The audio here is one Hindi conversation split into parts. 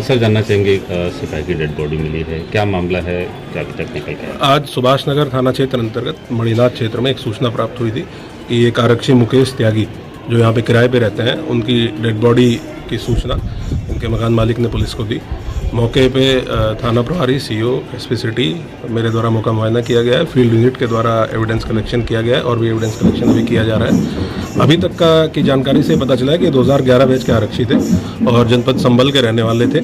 सर जानना चाहेंगे सिपाही की डेड बॉडी मिली है, क्या मामला है, क्या अभी तक निकल गया? आज सुभाष नगर थाना क्षेत्र अंतर्गत मणिनाथ क्षेत्र में एक सूचना प्राप्त हुई थी कि एक आरक्षी मुकेश त्यागी जो यहाँ पे किराए पे रहते हैं, उनकी डेड बॉडी की सूचना उनके मकान मालिक ने पुलिस को दी। मौके पे थाना प्रभारी सीओ एसपी सिटी मेरे द्वारा मौका मुआयना किया गया है, फील्ड यूनिट के द्वारा एविडेंस कलेक्शन किया गया है और भी एविडेंस कलेक्शन अभी किया जा रहा है। अभी तक की जानकारी से पता चला है कि 2011 बैच के आरक्षी थे और जनपद संभल के रहने वाले थे।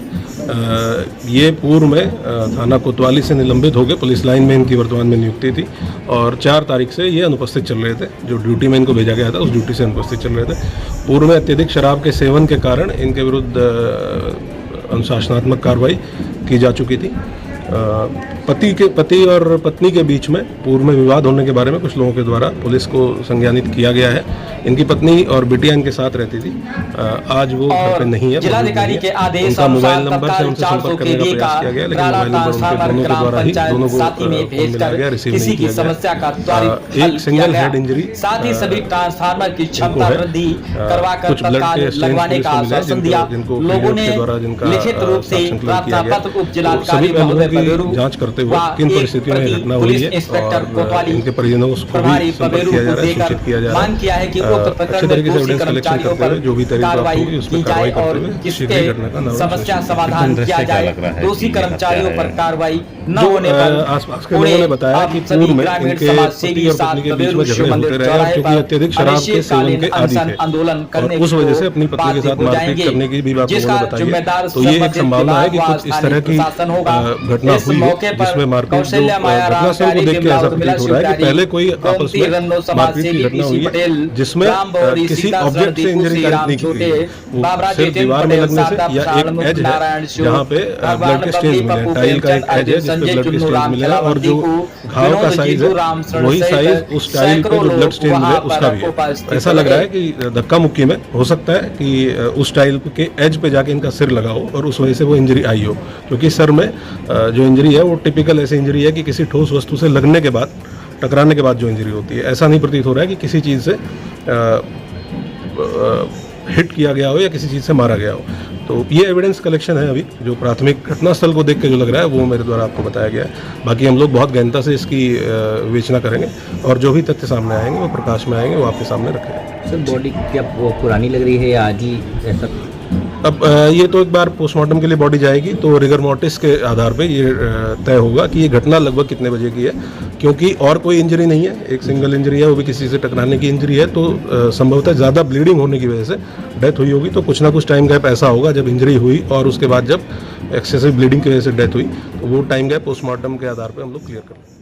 ये पूर्व में थाना कोतवाली से निलंबित हो गए, पुलिस लाइन में इनकी वर्तमान में नियुक्ति थी और 4 तारीख से ये अनुपस्थित चल रहे थे। जो ड्यूटी में इनको भेजा गया था उस ड्यूटी से अनुपस्थित चल रहे थे। पूर्व में अत्यधिक शराब के सेवन के कारण इनके विरुद्ध अनुशासनात्मक कार्रवाई की जा चुकी थी। पति और पत्नी के बीच में पूर्व में विवाद होने के बारे में कुछ लोगों के द्वारा पुलिस को संज्ञानित किया गया है। इनकी पत्नी और बिटिया इनके साथ रहती थी। आज वो घर पे नहीं है। जिलाधिकारी के आदेश उनका मोबाइल नंबर से उनसे संपर्क करने का प्रयास किया गया, लेकिन मोबाइल नंबर उनके दोनों के द्वारा ही दोनों को मिला गया, रिसीव नहीं किया गया। एक सिंगल हेड इंजरी, साथ ही सभी ट्रांसफार्मर की क्षमता वृद्धि करवाकर कुछ ब्लड के लगवाने का आश्वासन दिया। लोगों ने लिखित रूप से प्रार्थना पत्र उप जिलाधिकारी महोदय पवेरू जांच करते हुए किन परिस्थितियों में घटना हुई है और इनके परिजनों को संपर्क किया जा रहा है, सूचित किया जा रहा है। मांग किया है कि उक्त अच्छे तरीके से एविडेंस कलेक्शन करते हुए जो भी तरीका होगी उसमें कार्रवाई करते हुए शीघ्र घटना का समस्या समाधान किया जाए। दोषी कर्मचारियों पर कार्रवाई न होने पर आसपास के लोगों ने बताया कि पूर्व में इनके पति और पत्नी के बीच में झगड़े होते रहे और क्योंकि अत्यधिक शराब के सेवन के आदी थे और उस वजह से अपनी पत्नी के साथ मारपीट करने की भी बात लोगों ने बताई है। तो ये एक संभावना है कि कुछ इस तरह की घटना हुई है जिसमें मारपीट घटनास्थल को देख के ऐसा प्रतीत हो रहा है कि पहले कोई आपस में मारपीट की घटना हुई है जिसमें किसी ऑब्जेक्ट से इंजरी नहीं की गई, वो सिर्फ दीवार में लगने से या एक एज है जहाँ पे ब्लड के स्टेज मिले हैं, टाइल का एक एज है जिस पे ब्लड के स्टेज मिले हैं और जो घाव का साइज है वही साइज उस टाइल पे जो ब्लड स्टेज मिले उसका भी है। ऐसा लग रहा है कि धक्का मुक्की में हो सकता है कि उस टाइल के एज पे जाके इनका सिर लगा हो और उस वजह से वो इंजरी आई हो, क्योंकि सर में जो इंजरी है वो टिपिकल ऐसी इंजरी है कि किसी ठोस वस्तु से लगने के बाद, टकराने के बाद जो इंजरी होती है। ऐसा नहीं प्रतीत हो रहा है कि किसी चीज़ से हिट किया गया हो या किसी चीज़ से मारा गया हो। तो ये एविडेंस कलेक्शन है अभी जो प्राथमिक घटनास्थल को देख के जो लग रहा है वो मेरे द्वारा आपको बताया गया है। बाकी हम लोग बहुत गहनता से इसकी विवेचना करेंगे और जो भी तथ्य सामने आएंगे वो प्रकाश में आएंगे, वो आपके सामने रखेंगे। सर बॉडी क्या वो पुरानी लग रही है या आज ही ऐसा? अब ये तो एक बार पोस्टमार्टम के लिए बॉडी जाएगी तो रिगर मोर्टिस के आधार पे ये तय होगा कि ये घटना लगभग कितने बजे की है, क्योंकि और कोई इंजरी नहीं है, एक सिंगल इंजरी है, वो भी किसी से टकराने की इंजरी है। तो संभवतः ज़्यादा ब्लीडिंग होने की वजह से डेथ हुई होगी। तो कुछ ना कुछ टाइम गैप ऐसा होगा जब इंजरी हुई और उसके बाद जब एक्सेसिव ब्लीडिंग की वजह से डेथ हुई, तो वो टाइम गैप पोस्टमार्टम के आधार पर हम लोग क्लियर कर लेंगे।